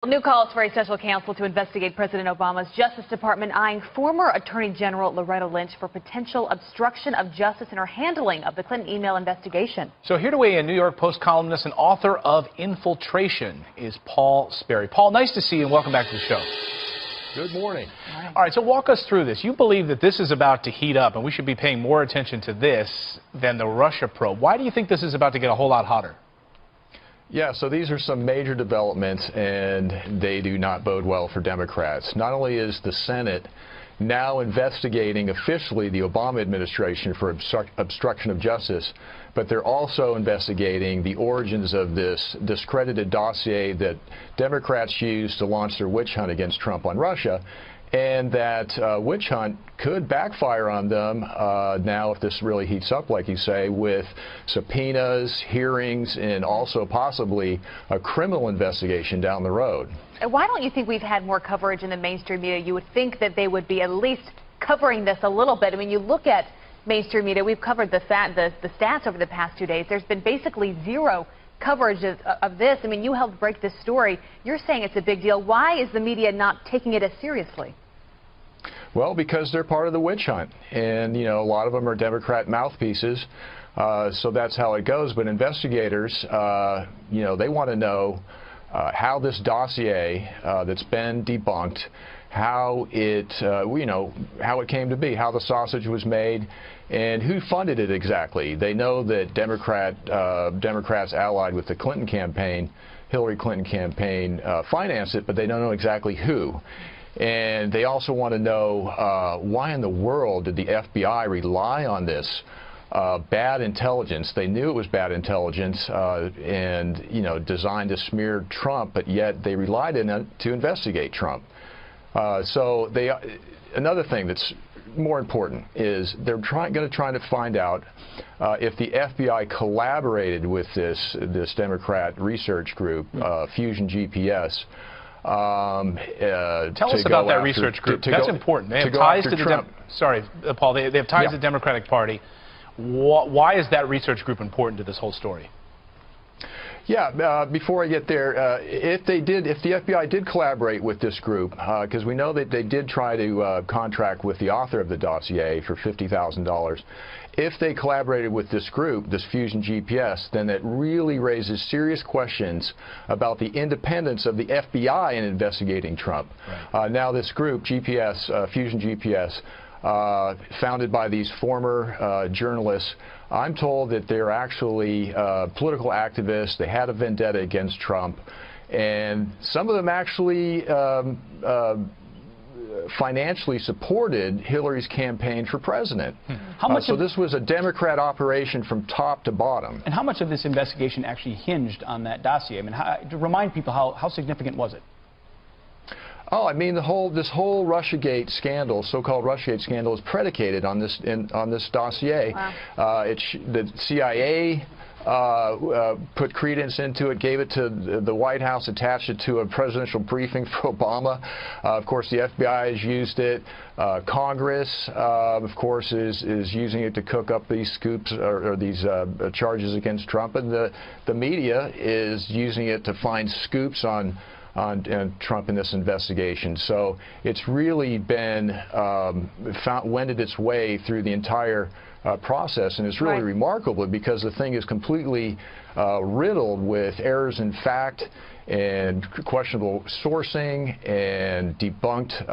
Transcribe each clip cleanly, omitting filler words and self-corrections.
New calls for a special counsel to investigate President Obama's Justice Department eyeing former Attorney General Lynch for potential obstruction of justice in her handling of the Clinton email investigation. So here to weigh in, New York Post columnist and author of Infiltration is Paul Sperry. Paul, nice to see you and welcome back to the show. Good morning. All right, so walk us through this. You believe that this is about to heat up and we should be paying more attention to this than the Russia probe. Why do you think this is about to get a whole lot hotter? Yeah, so these are some major developments, and they do not bode well for Democrats. Not only is the Senate now investigating officially the Obama administration for obstruction of justice, but they're also investigating the origins of this discredited dossier that Democrats used to launch their witch hunt against Trump on Russia. And that witch hunt could backfire on them now if this really heats up, like you say, with subpoenas, hearings, and also possibly a criminal investigation down the road. Why don't you think we've had more coverage in the mainstream media? You would think that they would be at least covering this a little bit. I mean, you look at mainstream media, we've covered the stats over the past 2 days. There's been basically zero coverage of this. I mean, you helped break this story. You're saying it's a big deal. Why is the media not taking it as seriously? Well, because they're part of the witch hunt, and you know, a lot of them are Democrat mouthpieces, so that's how it goes. But investigators, you know, they want to know how this dossier that's been debunked, how it, you know, how it came to be, how the sausage was made, and who funded it exactly. They know that Democrats allied with the Clinton campaign, Hillary Clinton campaign, financed it, but they don't know exactly who. And they also want to know why in the world did the FBI rely on this bad intelligence. They knew it was bad intelligence and, you know, designed to smear Trump, but yet they relied on it to investigate Trump. So another thing that's more important is they're going to try to find out if the FBI collaborated with this Democrat research group, Fusion GPS. Tell us about that research group. That's important. They have ties to the sorry, Paul. They have ties to the Democratic Party. Why is that research group important to this whole story? Yeah, before I get there, if the FBI did collaborate with this group, because we know that they did try to contract with the author of the dossier for $50,000, if they collaborated with this group, this Fusion GPS, then it really raises serious questions about the independence of the FBI in investigating Trump. Right. Now this group, GPS, Fusion GPS, founded by these former journalists, I'm told that they're actually political activists. They had a vendetta against Trump, and some of them actually financially supported Hillary's campaign for president. So this was a Democrat operation from top to bottom. And how much of this investigation actually hinged on that dossier? I mean, to remind people, how significant was it? Oh, I mean, this whole Russiagate scandal, so-called Russiagate scandal, is predicated on this dossier. Wow. The CIA put credence into it, gave it to the White House, attached it to a presidential briefing for Obama. Of course, the FBI has used it. Congress, of course, is using it to cook up these scoops or these charges against Trump, and the media is using it to find scoops on Trump in this investigation. So it's really been wended its way through the entire process, and it's really remarkable because the thing is completely riddled with errors in fact and questionable sourcing and debunked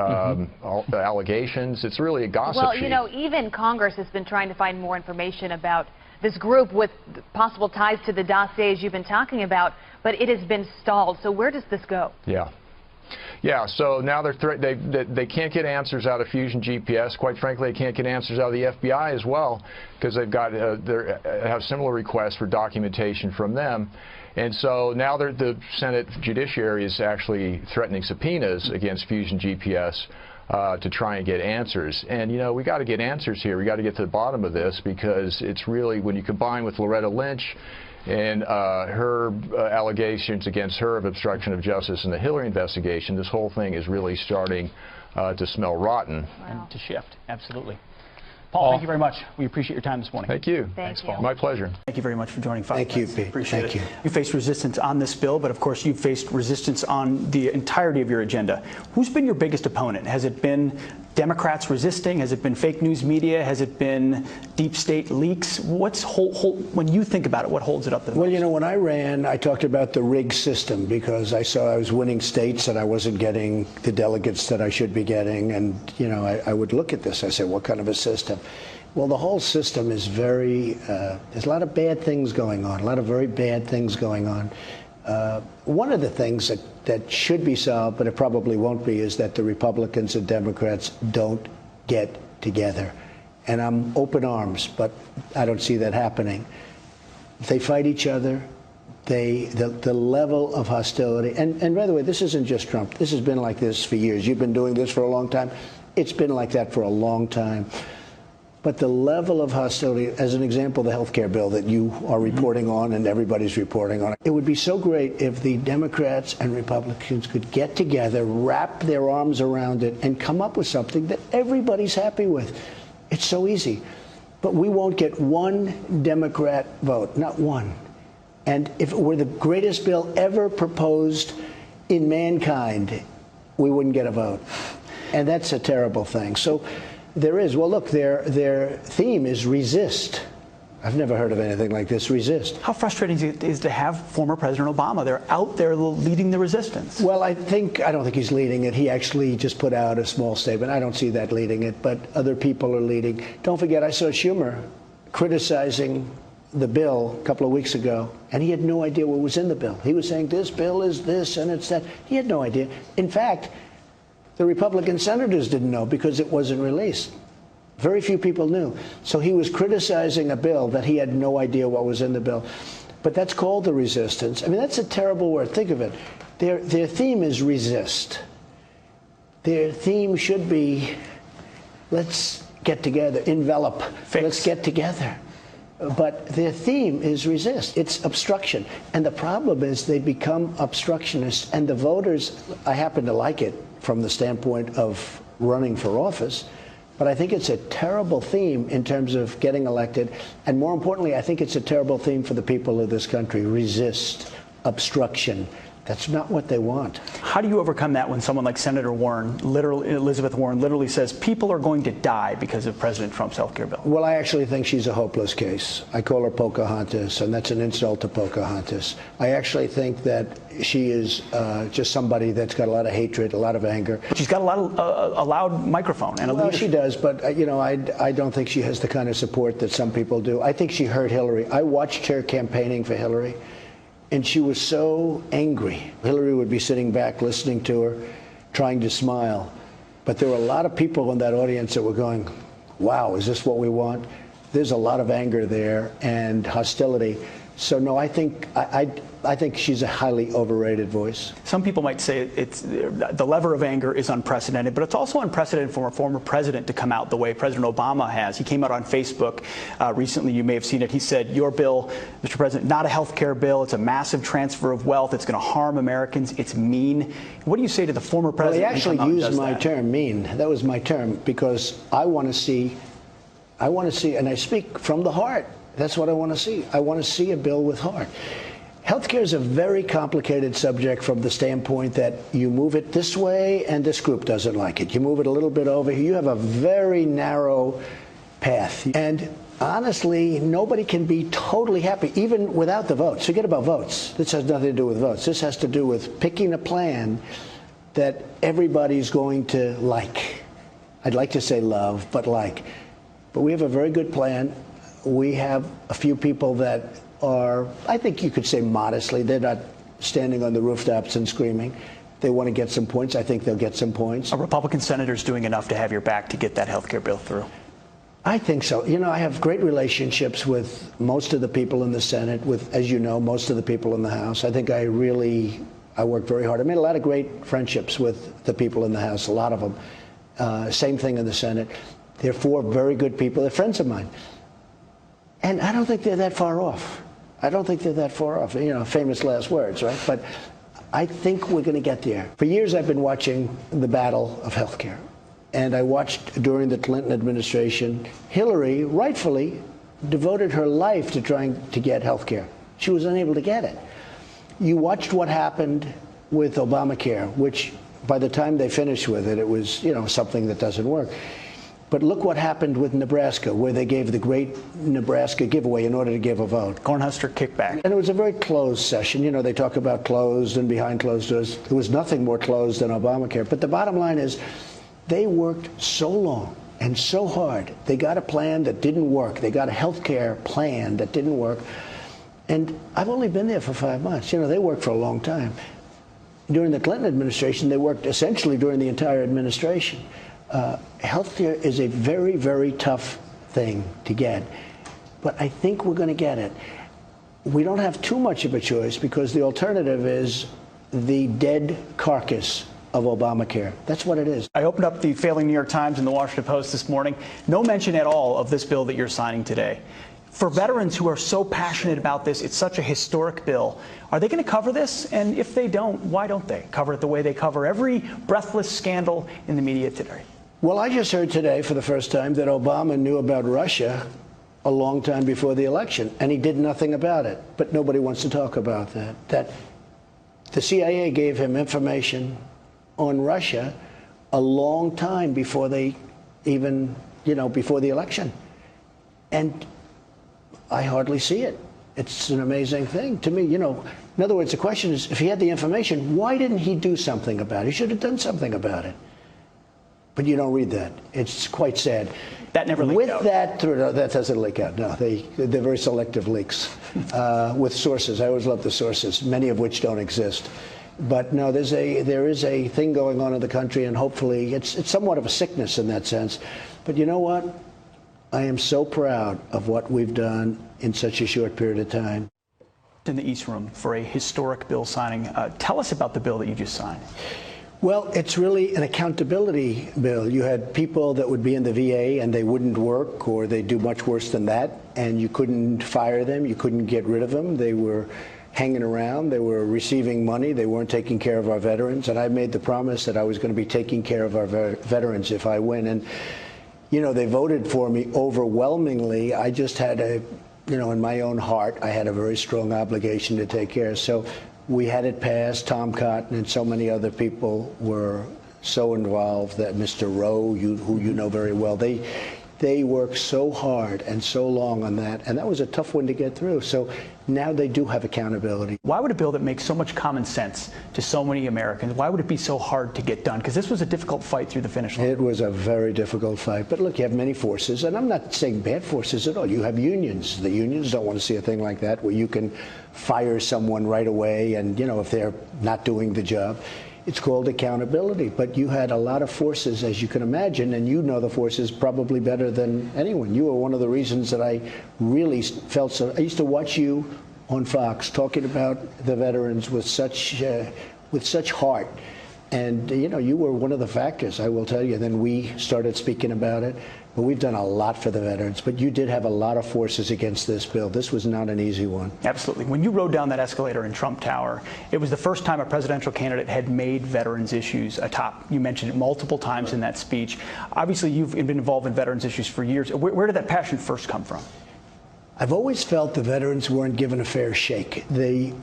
allegations. It's really a gossip sheet. Well, you know, even Congress has been trying to find more information about this group with possible ties to the dossiers you've been talking about, but it has been stalled. So where does this go? Yeah, so now they can't get answers out of Fusion GPS. Quite frankly, they can't get answers out of the FBI as well, because they've got have similar requests for documentation from them. And so now the Senate Judiciary is actually threatening subpoenas against Fusion GPS to try and get answers. And you know, we got to get answers here. We got to get to the bottom of this, because it's really, when you combine with Lynch and her allegations against her of obstruction of justice in the Hillary investigation, this whole thing is really starting to smell rotten. And to shift, absolutely. Paul, thank you very much. We appreciate your time this morning. Thank you. Thanks, Paul. My pleasure. Thank you very much for joining Fox. Thank you, Pete. Appreciate it. You faced resistance on this bill, but of course you've faced resistance on the entirety of your agenda. Who's been your biggest opponent? Has it been Democrats resisting? Has it been fake news media? Has it been deep state leaks? When you think about it, what holds it up the most? Well, you know, when I ran, I talked about the rigged system because I saw I was winning states and I wasn't getting the delegates that I should be getting. And, you know, I would look at this. I said, what kind of a system? Well, the whole system is very, there's a lot of bad things going on, a lot of very bad things going on. One of the things that should be solved, but it probably won't be, is that the Republicans and Democrats don't get together. And I'm open arms, but I don't see that happening. They fight each other. The level of hostility, and by the way, this isn't just Trump. This has been like this for years. You've been doing this for a long time. It's been like that for a long time. But the level of hostility, as an example, the health care bill that you are reporting on and everybody's reporting on, it would be so great if the Democrats and Republicans could get together, wrap their arms around it, and come up with something that everybody's happy with. It's so easy. But we won't get one Democrat vote, not one. And if it were the greatest bill ever proposed in mankind, we wouldn't get a vote. And that's a terrible thing. So there is, well, look, their theme is resist. I've never heard of anything like this, resist. How frustrating it is to have former President Obama. They're out there leading the resistance. Well, I don't think he's leading it. He actually just put out a small statement. I don't see that leading it, but other people are leading. Don't forget, I saw Schumer criticizing the bill a couple of weeks ago, and he had no idea what was in the bill. He was saying this bill is this and it's that. He had no idea. In fact, the Republican senators didn't know because it wasn't released. Very few people knew. So he was criticizing a bill that he had no idea what was in the bill. But that's called the resistance. I mean, that's a terrible word. Think of it. Their theme is resist. Their theme should be, let's get together, envelop, fix. Let's get together. But their theme is resist. It's obstruction. And the problem is they become obstructionists. And the voters, I happen to like it from the standpoint of running for office, but I think it's a terrible theme in terms of getting elected. And more importantly, I think it's a terrible theme for the people of this country. Resist, obstruction. That's not what they want. How do you overcome that when someone like Senator Warren, Elizabeth Warren, literally says people are going to die because of President Trump's health care bill? Well, I actually think she's a hopeless case. I call her Pocahontas, and that's an insult to Pocahontas. I actually think that she is just somebody that's got a lot of hatred, a lot of anger. She's got a loud microphone and a leadership. She does, but you know, I don't think she has the kind of support that some people do. I think she hurt Hillary. I watched her campaigning for Hillary. And she was so angry. Hillary would be sitting back listening to her, trying to smile. But there were a lot of people in that audience that were going, wow, is this what we want? There's a lot of anger there and hostility. So no, I think she's a highly overrated voice. Some people might say the lever of anger is unprecedented, but it's also unprecedented for a former president to come out the way President Obama has. He came out on Facebook recently. You may have seen it. He said, your bill, Mr. President, not a health care bill. It's a massive transfer of wealth. It's going to harm Americans. It's mean. What do you say to the former president? Well, he actually used my term, mean. That was my term, because I want to see, and I speak from the heart. That's what I want to see. I want to see a bill with heart. Healthcare is a very complicated subject from the standpoint that you move it this way and this group doesn't like it. You move it a little bit over here. You have a very narrow path. And honestly, nobody can be totally happy, even without the votes. Forget about votes. This has nothing to do with votes. This has to do with picking a plan that everybody's going to like. I'd like to say love, but like. But we have a very good plan. We have a few people that are, I think you could say modestly, they're not standing on the rooftops and screaming. They want to get some points. I think they'll get some points. Are Republican senators doing enough to have your back to get that health care bill through? I think so. You know, I have great relationships with most of the people in the Senate, with, as you know, most of the people in the House. I think I work very hard. I made a lot of great friendships with the people in the House, a lot of them. Same thing in the Senate. They're four very good people. They're friends of mine. And I don't think they're that far off. I don't think they're that far off. You know, famous last words, right? But I think we're going to get there. For years, I've been watching the battle of health care. And I watched during the Clinton administration, Hillary rightfully devoted her life to trying to get health care. She was unable to get it. You watched what happened with Obamacare, which by the time they finished with it, it was, something that doesn't work. But look what happened with Nebraska, where they gave the great Nebraska giveaway in order to give a vote. Cornhusker kickback. And it was a very closed session. They talk about closed and behind closed doors. There was nothing more closed than Obamacare. But the bottom line is they worked so long and so hard. They got a plan that didn't work. They got a health care plan that didn't work. And I've only been there for 5 months. They worked for a long time. During the Clinton administration, they worked essentially during the entire administration. Health care is a very, very tough thing to get. But I think we're going to get it. We don't have too much of a choice because the alternative is the dead carcass of Obamacare. That's what it is. I opened up the failing New York Times and the Washington Post this morning. No mention at all of this bill that you're signing today. For veterans who are so passionate about this, it's such a historic bill. Are they going to cover this? And if they don't, why don't they cover it the way they cover every breathless scandal in the media today? Well, I just heard today for the first time that Obama knew about Russia a long time before the election, and he did nothing about it. But nobody wants to talk about that. That the CIA gave him information on Russia a long time before they even, before the election. And I hardly see it. It's an amazing thing to me. In other words, the question is, if he had the information, why didn't he do something about it? He should have done something about it. But you don't read that. It's quite sad. That never leaked out. That doesn't leak out. No, they're very selective leaks with sources. I always love the sources, many of which don't exist. But no, there is a thing going on in the country, and hopefully it's somewhat of a sickness in that sense. But you know what? I am so proud of what we've done in such a short period of time. In the East Room for a historic bill signing. Tell us about the bill that you just signed. Well, it's really an accountability bill. You had people that would be in the VA and they wouldn't work, or they'd do much worse than that, and you couldn't fire them, you couldn't get rid of them. They were hanging around, they were receiving money, they weren't taking care of our veterans, and I made the promise that I was going to be taking care of our veterans if I win. And they voted for me overwhelmingly. I just had in my own heart, I had a very strong obligation to take care. So we had it passed. Tom Cotton and so many other people were so involved, that Mr. Rowe, who you know very well, they worked so hard and so long on that, and that was a tough one to get through. So now they do have accountability. Why would a bill that makes so much common sense to so many Americans, why would it be so hard to get done? Because this was a difficult fight through the finish line. It was a very difficult fight. But look, you have many forces, and I'm not saying bad forces at all. You have unions. The unions don't want to see a thing like that where you can fire someone right away and, if they're not doing the job. It's called accountability. But you had a lot of forces, as you can imagine, and you know the forces probably better than anyone. You were one of the reasons that I really felt so. I used to watch you on Fox talking about the veterans with such heart. And, you were one of the factors, I will tell you. Then we started speaking about it. But we've done a lot for the veterans. But you did have a lot of forces against this bill. This was not an easy one. Absolutely. When you rode down that escalator in Trump Tower, it was the first time a presidential candidate had made veterans issues a top. You mentioned it multiple times in that speech. Obviously, you've been involved in veterans issues for years. Where did that passion first come from? I've always felt the veterans weren't given a fair shake. They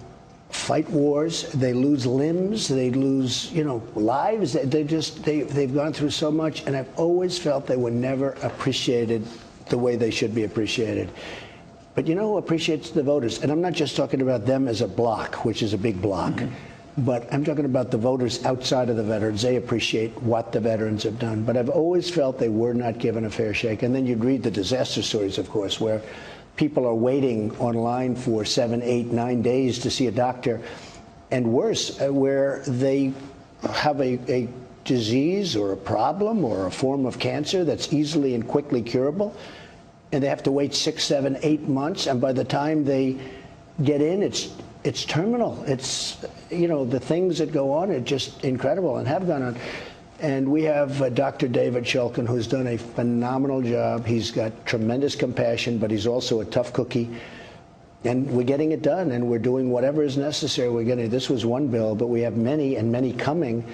fight wars, they lose limbs, they lose, lives. They've gone through so much, and I've always felt they were never appreciated the way they should be appreciated. But who appreciates the voters? And I'm not just talking about them as a bloc, which is a big bloc, but I'm talking about the voters outside of the veterans. They appreciate what the veterans have done. But I've always felt they were not given a fair shake. And then you'd read the disaster stories, of course, where people are waiting online for 7, 8, 9 days to see a doctor, and worse, where they have a disease or a problem or a form of cancer that's easily and quickly curable, and they have to wait 6, 7, 8 months, and by the time they get in, it's terminal. It's, the things that go on are just incredible and have gone on. And we have Dr. David Shulkin, who's done a phenomenal job. He's got tremendous compassion, but he's also a tough cookie. And we're getting it done, and we're doing whatever is necessary. This was one bill, but we have many and many coming.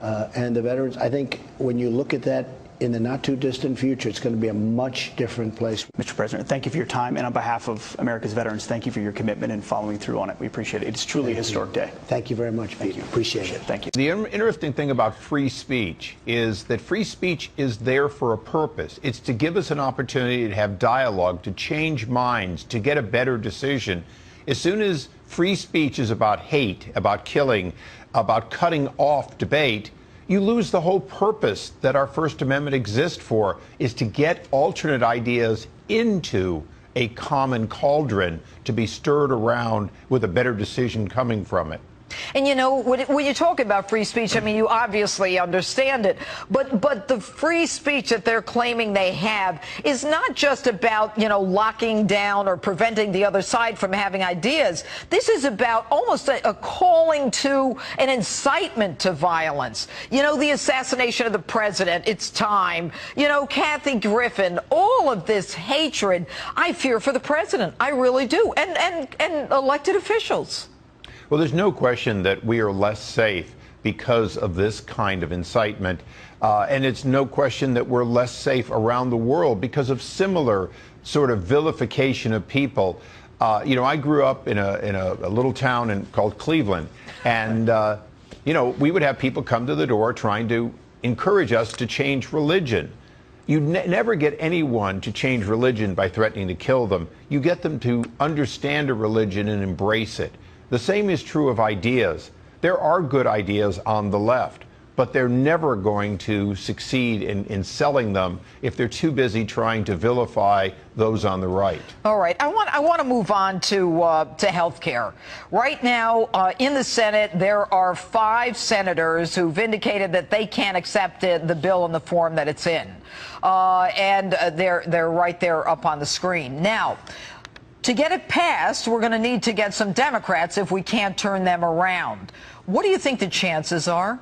And the veterans, I think when you look at that in the not too distant future, it's going to be a much different place. Mr. President, thank you for your time. And on behalf of America's veterans, thank you for your commitment and following through on it. We appreciate it. It's truly a historic day. Thank you very much, Pete. Appreciate it. Thank you. The interesting thing about free speech is that free speech is there for a purpose. It's to give us an opportunity to have dialogue, to change minds, to get a better decision. As soon as free speech is about hate, about killing, about cutting off debate, you lose the whole purpose that our First Amendment exists for, is to get alternate ideas into a common cauldron to be stirred around with a better decision coming from it. And, you know, when you talk about free speech, I mean, you obviously understand it. But the free speech that they're claiming they have is not just about, you know, locking down or preventing the other side from having ideas. This is about almost a calling to an incitement to violence. You know, the assassination of the president, it's time. You know, Kathy Griffin, all of this hatred, I fear for the president. I really do. And elected officials. Well, there's no question that we are less safe because of this kind of incitement. And it's no question that we're less safe around the world because of similar sort of vilification of people. You know, I grew up in a little town called Cleveland. And, you know, we would have people come to the door trying to encourage us to change religion. You never get anyone to change religion by threatening to kill them. You get them to understand a religion and embrace it. The same is true of ideas. There are good ideas on the left, but they're never going to succeed in selling them if they're too busy trying to vilify those on the right. All right. I want to move on to health care. Right now, in the Senate, there are 5 senators who've indicated that they can't accept the bill in the form that it's in. And they're right there up on the screen. Now, to get it passed, we're going to need to get some Democrats if we can't turn them around. What do you think the chances are?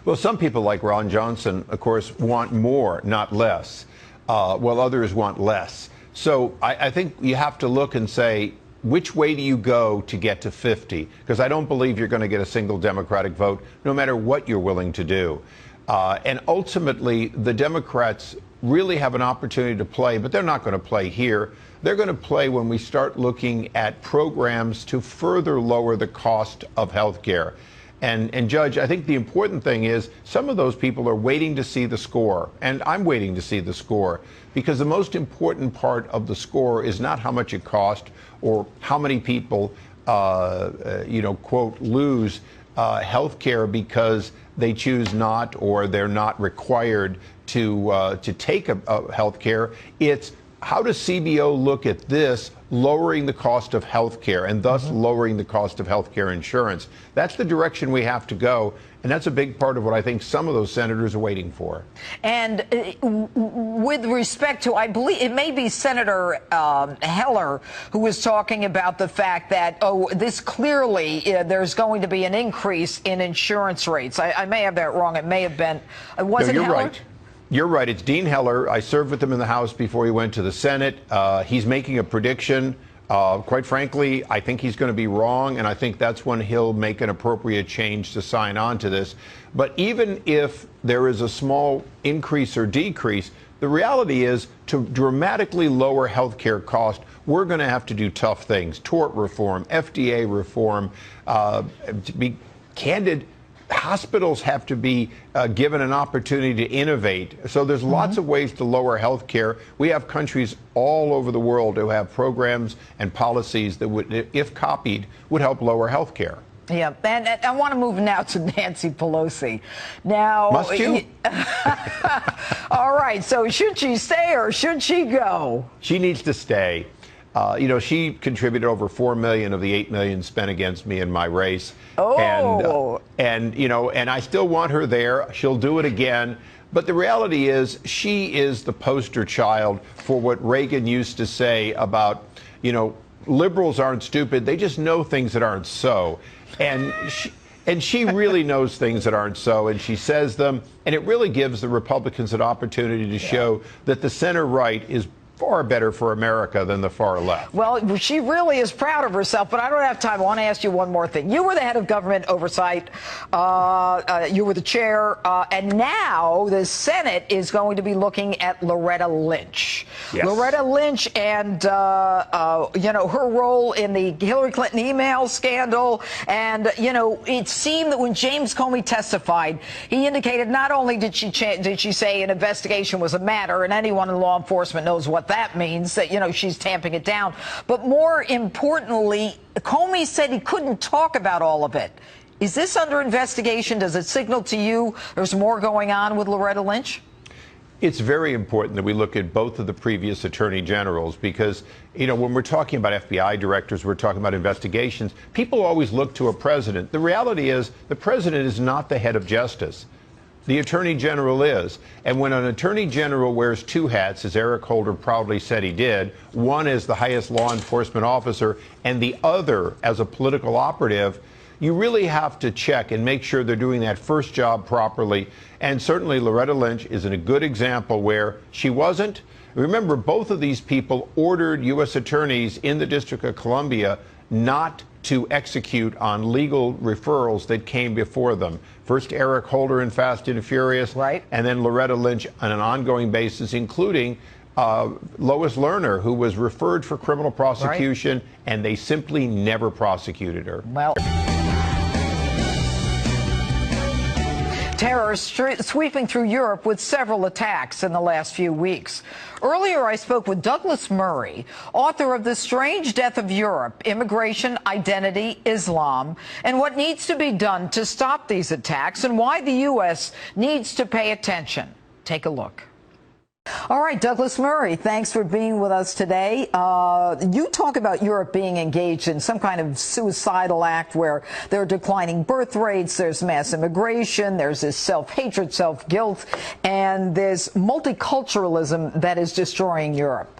Well, some people like Ron Johnson, of course, want more, not less, while others want less. So I think you have to look and say, which way do you go to get to 50? Because I don't believe you're going to get a single Democratic vote, no matter what you're willing to do. And ultimately, the Democrats really have an opportunity to play, but they're not going to play here. They're going to play when we start looking at programs to further lower the cost of health care. And Judge, I think the important thing is some of those people are waiting to see the score, and I'm waiting to see the score, because the most important part of the score is not how much it cost or how many people, you know, quote, lose health care because they choose not or they're not required to take a health care. It's how does CBO look at this lowering the cost of health care and thus lowering the cost of health care insurance? That's the direction we have to go. And that's a big part of what I think some of those senators are waiting for. And with respect to, I believe it may be Senator Heller who was talking about the fact that, oh, this clearly there's going to be an increase in insurance rates. I may have that wrong. It may have been. Was it Heller? Right. You're right. It's Dean Heller. I served with him in the House before he went to the Senate. He's making a prediction. Quite frankly, I think he's going to be wrong, and I think that's when he'll make an appropriate change to sign on to this. But even if there is a small increase or decrease, the reality is to dramatically lower health care cost, we're going to have to do tough things. Tort reform, FDA reform, to be candid, hospitals have to be given an opportunity to innovate. So there's lots of ways to lower health care. We have countries all over the world who have programs and policies that would, if copied, would help lower health care. Yeah, and I want to move now to Nancy Pelosi. Now, must you? All right, so should she stay or should she go? She needs to stay. You know, she contributed over $4 million of the $8 million spent against me in my race. Oh. And you know, and I still want her there. She'll do it again. But the reality is, she is the poster child for what Reagan used to say about, you know, liberals aren't stupid. They just know things that aren't so. And she really knows things that aren't so, and she says them. And it really gives the Republicans an opportunity to show that the center right is far better for America than the far left. Well, she really is proud of herself, but I don't have time. I want to ask you one more thing. You were the head of government oversight. You were the chair, and now the Senate is going to be looking at Loretta Lynch. Yes. Loretta Lynch and, her role in the Hillary Clinton email scandal. And, it seemed that when James Comey testified, he indicated not only did she say an investigation was a matter, and anyone in law enforcement knows what that means, that, she's tamping it down. But more importantly, Comey said he couldn't talk about all of it. Is this under investigation? Does it signal to you there's more going on with Loretta Lynch? It's very important that we look at both of the previous attorney generals because, when we're talking about FBI directors, we're talking about investigations, people always look to a president. The reality is the president is not the head of justice. The attorney general is. And when an attorney general wears two hats, as Eric Holder proudly said he did, one as the highest law enforcement officer and the other as a political operative, you really have to check and make sure they're doing that first job properly. And certainly Loretta Lynch is a good example where she wasn't. Remember, both of these people ordered U.S. attorneys in the District of Columbia not to execute on legal referrals that came before them. First Eric Holder in Fast and Furious, right, and then Loretta Lynch on an ongoing basis, including Lois Lerner, who was referred for criminal prosecution, right, and they simply never prosecuted her. Well, terror sweeping through Europe with several attacks in the last few weeks. Earlier, I spoke with Douglas Murray, author of The Strange Death of Europe, Immigration, Identity, Islam, and what needs to be done to stop these attacks and why the U.S. needs to pay attention. Take a look. All right, Douglas Murray, thanks for being with us today. You talk about Europe being engaged in some kind of suicidal act where there are declining birth rates, there's mass immigration, there's this self-hatred, self-guilt, and there's multiculturalism that is destroying Europe.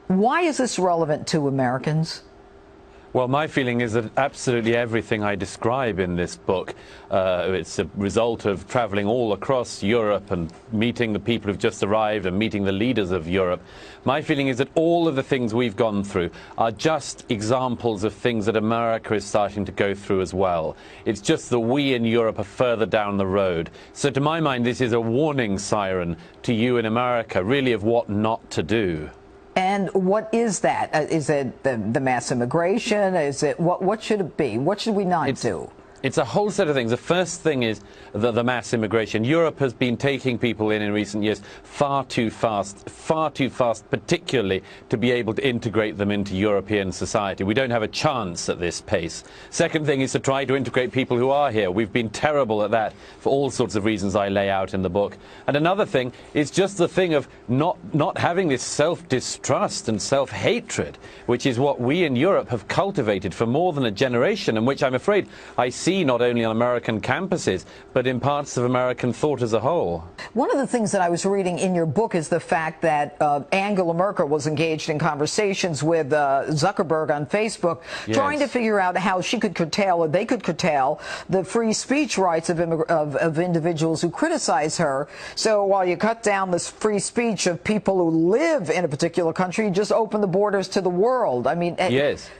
Why is this relevant to Americans? Well, my feeling is that absolutely everything I describe in this book, it's a result of traveling all across Europe and meeting the people who've just arrived and meeting the leaders of Europe. My feeling is that all of the things we've gone through are just examples of things that America is starting to go through as well. It's just that we in Europe are further down the road. So to my mind, this is a warning siren to you in America, really, of what not to do. And what is that? Is it the mass immigration? Is it what should it be? What should we not do? It's a whole set of things. The first thing is the mass immigration. Europe has been taking people in recent years far too fast, particularly to be able to integrate them into European society. We don't have a chance at this pace. Second thing is to try to integrate people who are here. We've been terrible at that for all sorts of reasons I lay out in the book. And another thing is just the thing of not having this self-distrust and self-hatred, which is what we in Europe have cultivated for more than a generation, and which I'm afraid I see not only on American campuses, but in parts of American thought as a whole. One of the things that I was reading in your book is the fact that Angela Merkel was engaged in conversations with Zuckerberg on Facebook, yes, trying to figure out how she could curtail, or they could curtail, the free speech rights of individuals who criticize her. So while you cut down this free speech of people who live in a particular country, you just open the borders to the world. I mean, yes.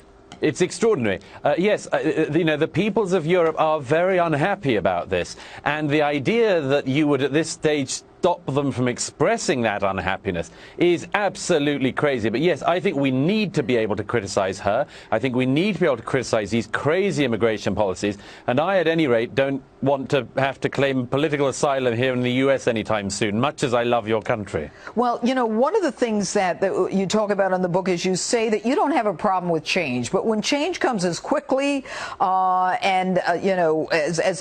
It's extraordinary. Yes, the peoples of Europe are very unhappy about this. And the idea that you would at this stage stop them from expressing that unhappiness is absolutely crazy. But yes, I think we need to be able to criticize her. I think we need to be able to criticize these crazy immigration policies. And I, at any rate, don't want to have to claim political asylum here in the U.S. anytime soon, much as I love your country. Well, one of the things that you talk about in the book is you say that you don't have a problem with change, but when change comes as quickly as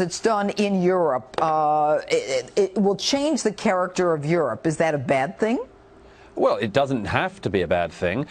it's done in Europe, it will change the character of Europe. Is that a bad thing? Well, it doesn't have to be a bad thing.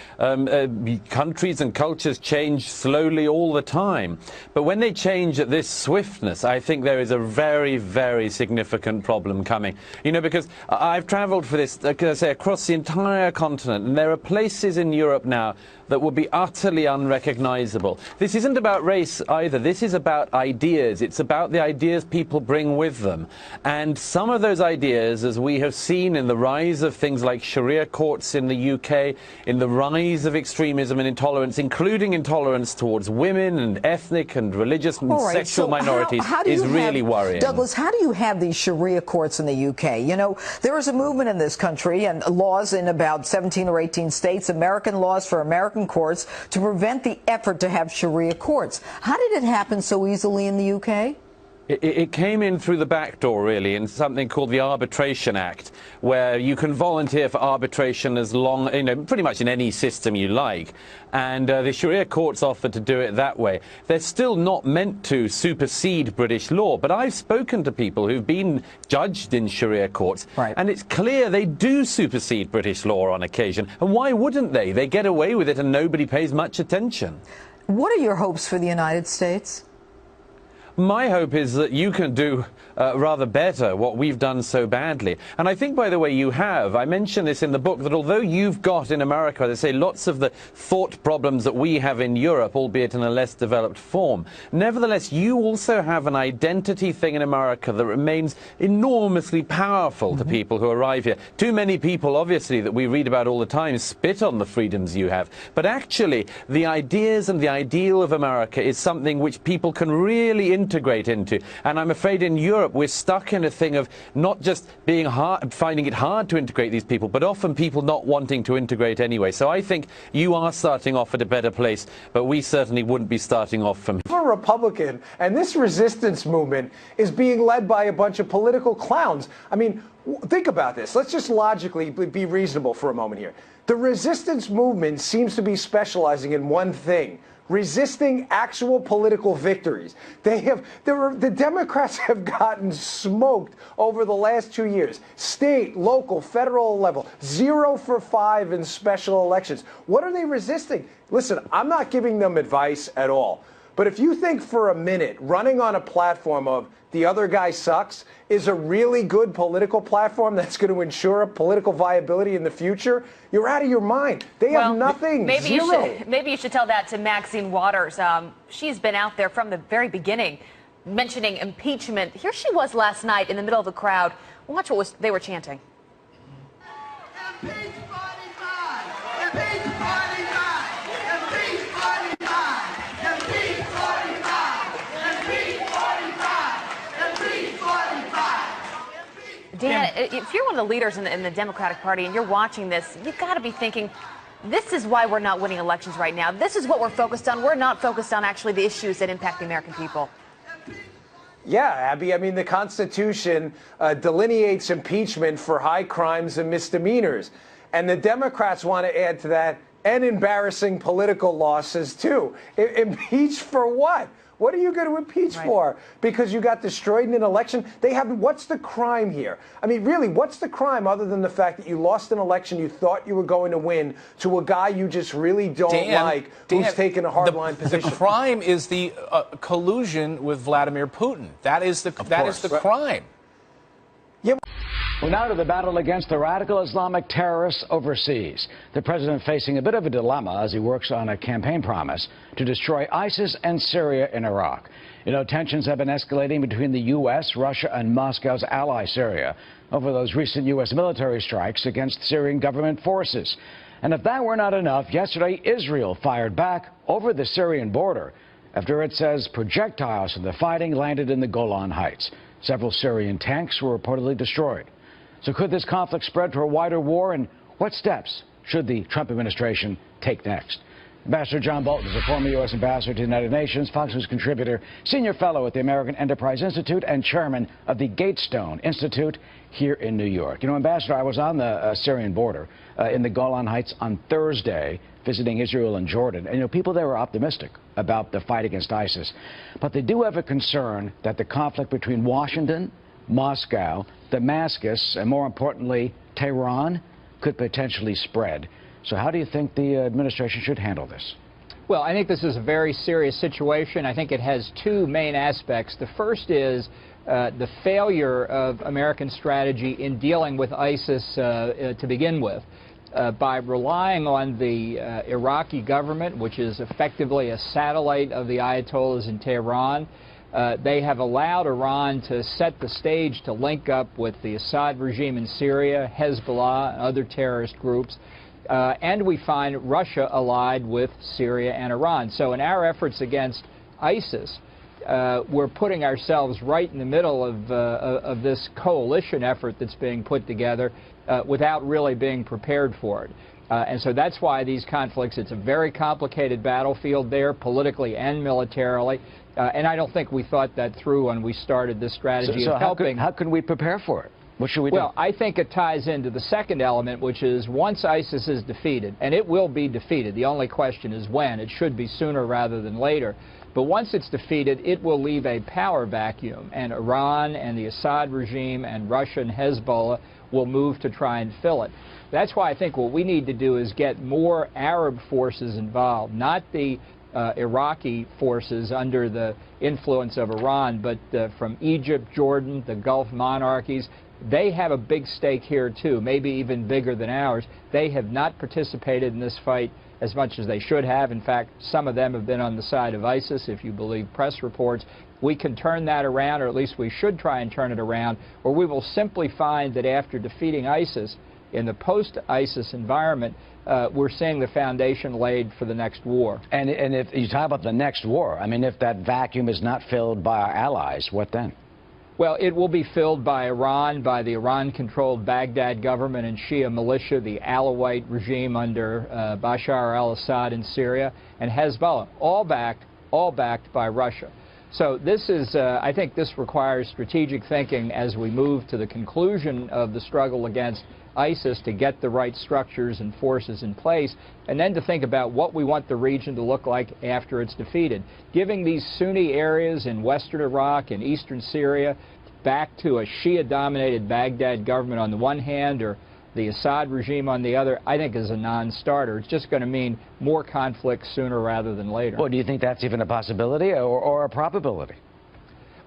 Countries and cultures change slowly all the time. But when they change at this swiftness, I think there is a very, very significant problem coming. Because I've traveled for this, across the entire continent, and there are places in Europe now that will be utterly unrecognizable. This isn't about race either. This is about ideas. It's about the ideas people bring with them. And some of those ideas, as we have seen in the rise of things like Sharia courts in the UK, in the rise of extremism and intolerance, including intolerance towards women and ethnic and religious and sexual minorities, is really worrying. Douglas, how do you have these Sharia courts in the UK? You know, there is a movement in this country and laws in about 17 or 18 states, American laws for American courts, to prevent the effort to have Sharia courts. How did it happen so easily in the UK? It came in through the back door, really, in something called the Arbitration Act, where you can volunteer for arbitration as long, pretty much in any system you like. And the Sharia courts offered to do it that way. They're still not meant to supersede British law, but I've spoken to people who've been judged in Sharia courts, and it's clear they do supersede British law on occasion. And why wouldn't they? They get away with it and nobody pays much attention. What are your hopes for the United States? My hope is that you can do rather better what we've done so badly. And I think, by the way, you have. I mention this in the book, that although you've got in America, they say, lots of the thought problems that we have in Europe, albeit in a less developed form, nevertheless, you also have an identity thing in America that remains enormously powerful to people who arrive here. Too many people, obviously, that we read about all the time spit on the freedoms you have. But actually, the ideas and the ideal of America is something which people can really integrate into. And I'm afraid in Europe we're stuck in a thing of not just finding it hard to integrate these people, but often people not wanting to integrate anyway. So I think you are starting off at a better place, but we certainly wouldn't be starting off from here. I'm a Republican, and this resistance movement is being led by a bunch of political clowns. I mean, think about this. Let's just logically be reasonable for a moment here. The resistance movement seems to be specializing in one thing: resisting actual political victories. The Democrats have gotten smoked over the last 2 years. State, local, federal level, 0 for 5 in special elections. What are they resisting? Listen, I'm not giving them advice at all. But if you think for a minute running on a platform of the other guy sucks is a really good political platform that's going to ensure political viability in the future, you're out of your mind. They have nothing. Maybe you should tell that to Maxine Waters. She's been out there from the very beginning mentioning impeachment. Here she was last night in the middle of the crowd. Watch what they were chanting. Impeach 45! Impeach 45! Impeach 45! Impeach 45! Impeach 45! Impeach 45! Dan, if you're one of the leaders in the Democratic Party and you're watching this, you've got to be thinking, this is why we're not winning elections right now. This is what we're focused on. We're not focused on actually the issues that impact the American people. Yeah, Abby, I mean, the Constitution delineates impeachment for high crimes and misdemeanors. And the Democrats want to add to that and embarrassing political losses, too. Impeach for what? What are you going to impeach for? Because you got destroyed in an election? What's the crime here? I mean, really, what's the crime other than the fact that you lost an election you thought you were going to win to a guy you just really don't like, who's taken a hardline position? The crime is the collusion with Vladimir Putin. That is the crime. Yeah. Well, now to the battle against the radical Islamic terrorists overseas. The president facing a bit of a dilemma as he works on a campaign promise to destroy ISIS and Syria in Iraq. You know, tensions have been escalating between the U.S., Russia, and Moscow's ally Syria over those recent U.S. military strikes against Syrian government forces. And if that were not enough, yesterday Israel fired back over the Syrian border after it says projectiles from the fighting landed in the Golan Heights. Several Syrian tanks were reportedly destroyed. So could this conflict spread to a wider war, and what steps should the Trump administration take next? Ambassador John Bolton is a former U.S. ambassador to the United Nations, Fox News contributor, senior fellow at the American Enterprise Institute, and chairman of the Gatestone Institute here in New York. You know, Ambassador, I was on the Syrian border in the Golan Heights on Thursday, visiting Israel and Jordan. And, you know, people there were optimistic about the fight against ISIS. But they do have a concern that the conflict between Washington, Moscow, Damascus, and more importantly, Tehran could potentially spread. So how do you think the administration should handle this? Well, I think this is a very serious situation. I think it has two main aspects. The first is the failure of American strategy in dealing with ISIS to begin with. By relying on the Iraqi government, which is effectively a satellite of the Ayatollahs in Tehran, They have allowed Iran to set the stage to link up with the Assad regime in Syria, Hezbollah, and other terrorist groups. And we find Russia allied with Syria and Iran. So in our efforts against ISIS, we're putting ourselves right in the middle of this coalition effort that's being put together without really being prepared for it. And so that's why these conflicts, it's a very complicated battlefield there, politically and militarily. And I don't think we thought that through when we started this strategy of helping. How can we prepare for it? What should we do? Well, I think it ties into the second element, which is once ISIS is defeated, and it will be defeated, the only question is when. It should be sooner rather than later. But once it's defeated, it will leave a power vacuum, and Iran and the Assad regime and Russia and Hezbollah will move to try and fill it. That's why I think what we need to do is get more Arab forces involved, not the Iraqi forces under the influence of Iran, but from Egypt, Jordan, the Gulf monarchies. They have a big stake here, too, maybe even bigger than ours. They have not participated in this fight as much as they should have. In fact, some of them have been on the side of ISIS, if you believe press reports. We can turn that around, or at least we should try and turn it around, or we will simply find that after defeating ISIS, in the post-ISIS environment, we're seeing the foundation laid for the next war. And if you talk about the next war, I mean, if that vacuum is not filled by our allies, what then? Well, it will be filled by Iran, by the Iran-controlled Baghdad government and Shia militia, the Alawite regime under Bashar al-Assad in Syria, and Hezbollah, all backed by Russia. So this is, I think this requires strategic thinking as we move to the conclusion of the struggle against ISIS to get the right structures and forces in place, and then to think about what we want the region to look like after it's defeated. Giving these Sunni areas in western Iraq and eastern Syria back to a Shia-dominated Baghdad government on the one hand, or the Assad regime on the other, I think is a non-starter. It's just going to mean more conflict sooner rather than later. Well, do you think that's even a possibility or a probability?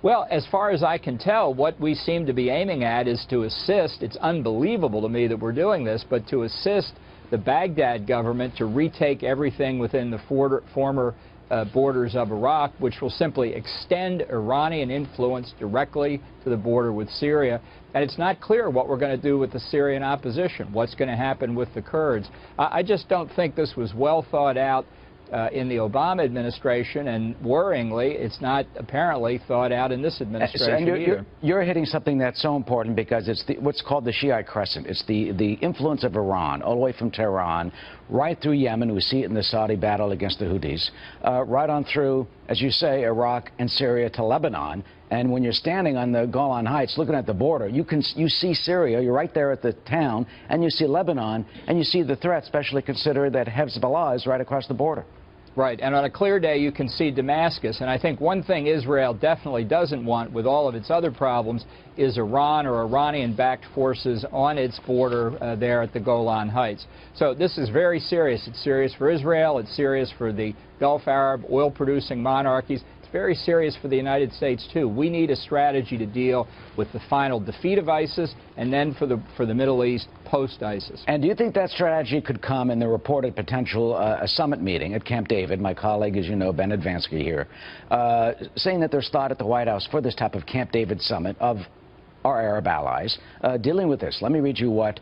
Well, as far as I can tell, what we seem to be aiming at is to assist, it's unbelievable to me that we're doing this, but to assist the Baghdad government to retake everything within the former borders of Iraq, which will simply extend Iranian influence directly to the border with Syria. And it's not clear what we're going to do with the Syrian opposition, what's going to happen with the Kurds. I just don't think this was well thought out in the Obama administration, and worryingly, it's not apparently thought out in this administration either. You're hitting something that's so important because it's what's called the Shiite Crescent. It's the influence of Iran, all the way from Tehran, right through Yemen. We see it in the Saudi battle against the Houthis, right on through, as you say, Iraq and Syria to Lebanon. And when you're standing on the Golan Heights looking at the border, you see Syria, you're right there at the town, and you see Lebanon, and you see the threat, especially consider that Hezbollah is right across the border. Right, and on a clear day you can see Damascus, and I think one thing Israel definitely doesn't want, with all of its other problems, is Iran or Iranian-backed forces on its border there at the Golan Heights. So this is very serious. It's serious for Israel, it's serious for the Gulf Arab oil-producing monarchies. Very serious for the United States, too. We need a strategy to deal with the final defeat of ISIS and then for the Middle East post-ISIS. And do you think that strategy could come in the reported potential summit meeting at Camp David? My colleague, as you know, Ben Advansky here, saying that there's thought at the White House for this type of Camp David summit of our Arab allies dealing with this. Let me read you what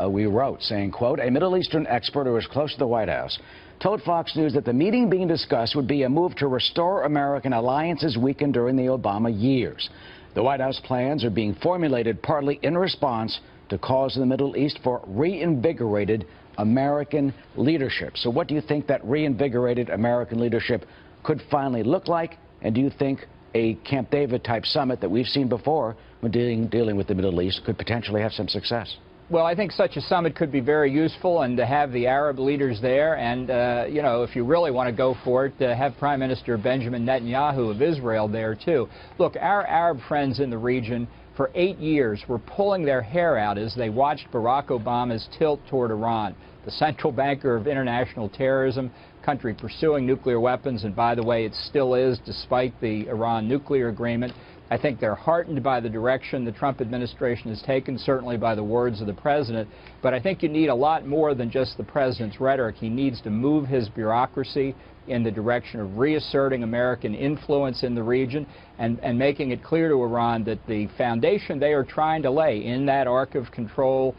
we wrote, saying, quote, a Middle Eastern expert who is close to the White House told Fox News that the meeting being discussed would be a move to restore American alliances weakened during the Obama years. The White House plans are being formulated partly in response to calls in the Middle East for reinvigorated American leadership. So what do you think that reinvigorated American leadership could finally look like? And do you think a Camp David type summit that we've seen before when dealing with the Middle East could potentially have some success? Well, I think such a summit could be very useful, and to have the Arab leaders there, and, you know, if you really want to go for it, have Prime Minister Benjamin Netanyahu of Israel there, too. Look, our Arab friends in the region for 8 years were pulling their hair out as they watched Barack Obama's tilt toward Iran, the central banker of international terrorism, country pursuing nuclear weapons, and by the way, it still is, despite the Iran nuclear agreement. I think they're heartened by the direction the Trump administration has taken, certainly by the words of the president. But I think you need a lot more than just the president's rhetoric. He needs to move his bureaucracy in the direction of reasserting American influence in the region and making it clear to Iran that the foundation they are trying to lay in that arc of control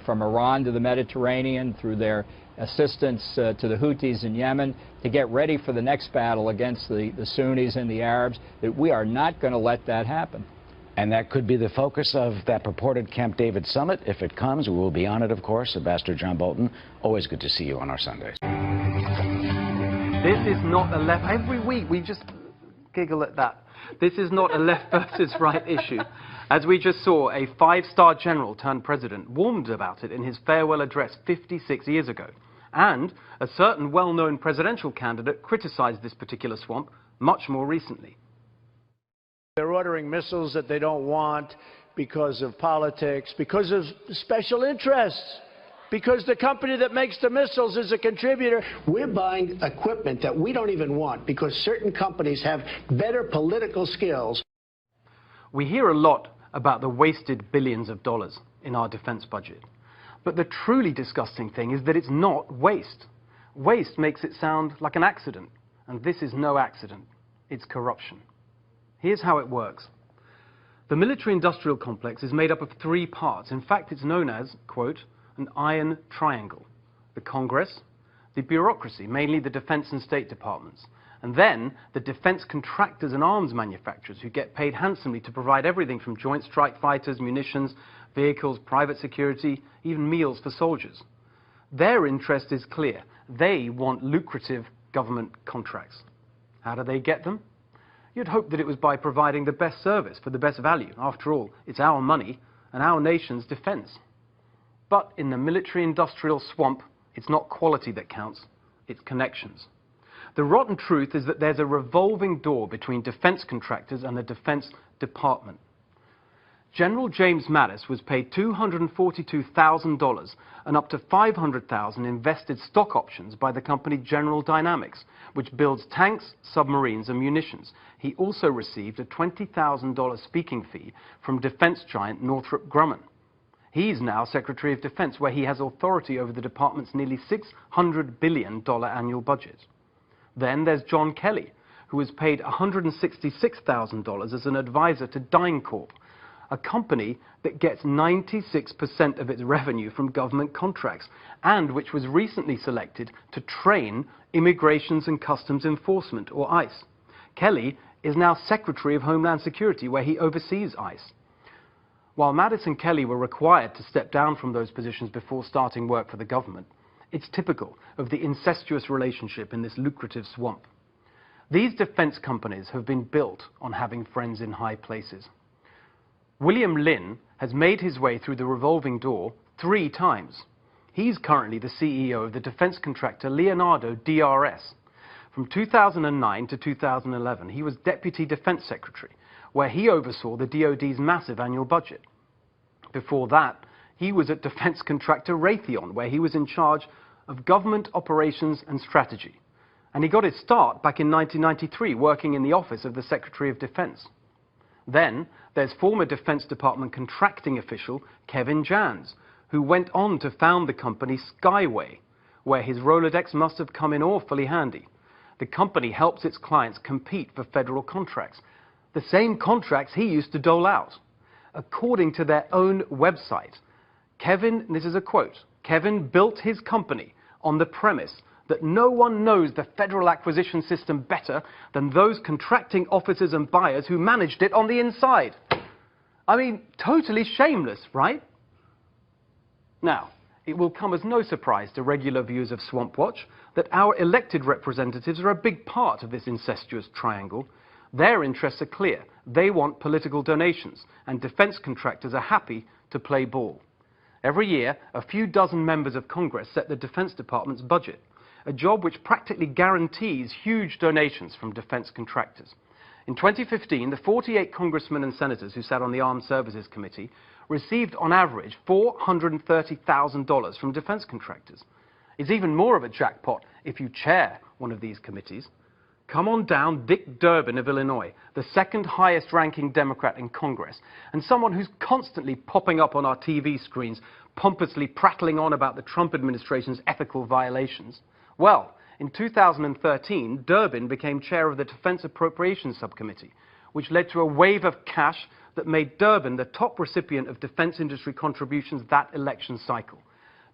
from Iran to the Mediterranean through their assistance to the Houthis in Yemen to get ready for the next battle against the Sunnis and the Arabs, that we are not going to let that happen. And that could be the focus of that purported Camp David summit. If it comes, we will be on it, of course. Ambassador John Bolton, always good to see you on our Sundays. This is not a left. Every week we just giggle at that. This is not a left versus right issue. As we just saw, a five-star general turned president warned about it in his farewell address 56 years ago. And a certain well-known presidential candidate criticized this particular swamp much more recently. They're ordering missiles that they don't want because of politics, because of special interests, because the company that makes the missiles is a contributor. We're buying equipment that we don't even want because certain companies have better political skills. We hear a lot about the wasted billions of dollars in our defense budget. But the truly disgusting thing is that it's not waste. Waste makes it sound like an accident, and this is no accident. It's corruption. Here's how it works. The military-industrial complex is made up of three parts. In fact, it's known as, quote, an iron triangle. The Congress, the bureaucracy, mainly the defense and state departments, and then the defense contractors and arms manufacturers who get paid handsomely to provide everything from joint strike fighters, munitions, vehicles, private security, even meals for soldiers. Their interest is clear. They want lucrative government contracts. How do they get them? You'd hope that it was by providing the best service for the best value. After all, it's our money and our nation's defense. But in the military-industrial swamp, it's not quality that counts, it's connections. The rotten truth is that there's a revolving door between defense contractors and the Defense Department. General James Mattis was paid $242,000 and up to $500,000 in vested stock options by the company General Dynamics, which builds tanks, submarines, and munitions. He also received a $20,000 speaking fee from defense giant Northrop Grumman. He's now Secretary of Defense, where he has authority over the department's nearly $600 billion annual budget. Then there's John Kelly, who was paid $166,000 as an advisor to DynCorp, a company that gets 96% of its revenue from government contracts, and which was recently selected to train Immigrations and Customs Enforcement, or ICE. Kelly is now Secretary of Homeland Security, where he oversees ICE. While Mattis and Kelly were required to step down from those positions before starting work for the government, it's typical of the incestuous relationship in this lucrative swamp. These defense companies have been built on having friends in high places. William Lynn has made his way through the revolving door 3 times. He's currently the CEO of the defense contractor Leonardo DRS. From 2009 to 2011, he was Deputy Defense Secretary, where he oversaw the DoD's massive annual budget. Before that, he was at defense contractor Raytheon, where he was in charge of government operations and strategy. And he got his start back in 1993, working in the office of the Secretary of Defense. Then there's former Defense Department contracting official Kevin Jans, who went on to found the company Skyway, where his Rolodex must have come in awfully handy. The company helps its clients compete for federal contracts, the same contracts he used to dole out. According to their own website, Kevin, this is a quote, Kevin built his company on the premise that no one knows the federal acquisition system better than those contracting officers and buyers who managed it on the inside. I mean, totally shameless, right? Now, it will come as no surprise to regular viewers of Swamp Watch that our elected representatives are a big part of this incestuous triangle. Their interests are clear. They want political donations, and defense contractors are happy to play ball. Every year, a few dozen members of Congress set the Defense Department's budget, a job which practically guarantees huge donations from defense contractors. In 2015, the 48 congressmen and senators who sat on the Armed Services Committee received, on average, $430,000 from defense contractors. It's even more of a jackpot if you chair one of these committees. Come on down, Dick Durbin of Illinois, the second highest ranking Democrat in Congress, and someone who's constantly popping up on our TV screens, pompously prattling on about the Trump administration's ethical violations. Well, in 2013, Durbin became chair of the Defense Appropriations Subcommittee, which led to a wave of cash that made Durbin the top recipient of defense industry contributions that election cycle.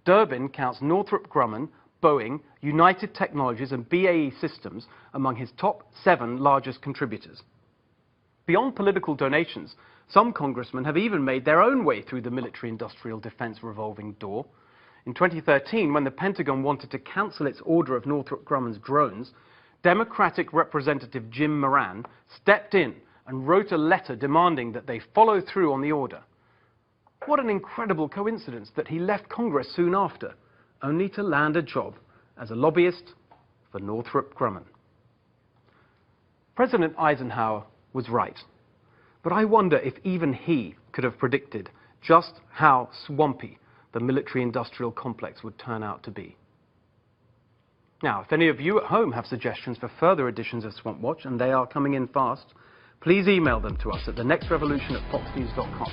Durbin counts Northrop Grumman, Boeing, United Technologies and BAE Systems among his top 7 largest contributors. Beyond political donations, some congressmen have even made their own way through the military-industrial defense revolving door. In 2013, when the Pentagon wanted to cancel its order of Northrop Grumman's drones, Democratic Representative Jim Moran stepped in and wrote a letter demanding that they follow through on the order. What an incredible coincidence that he left Congress soon after, only to land a job as a lobbyist for Northrop Grumman. President Eisenhower was right, but I wonder if even he could have predicted just how swampy the military-industrial complex would turn out to be. Now, if any of you at home have suggestions for further editions of Swamp Watch, and they are coming in fast, please email them to us at thenextrevolution@foxnews.com.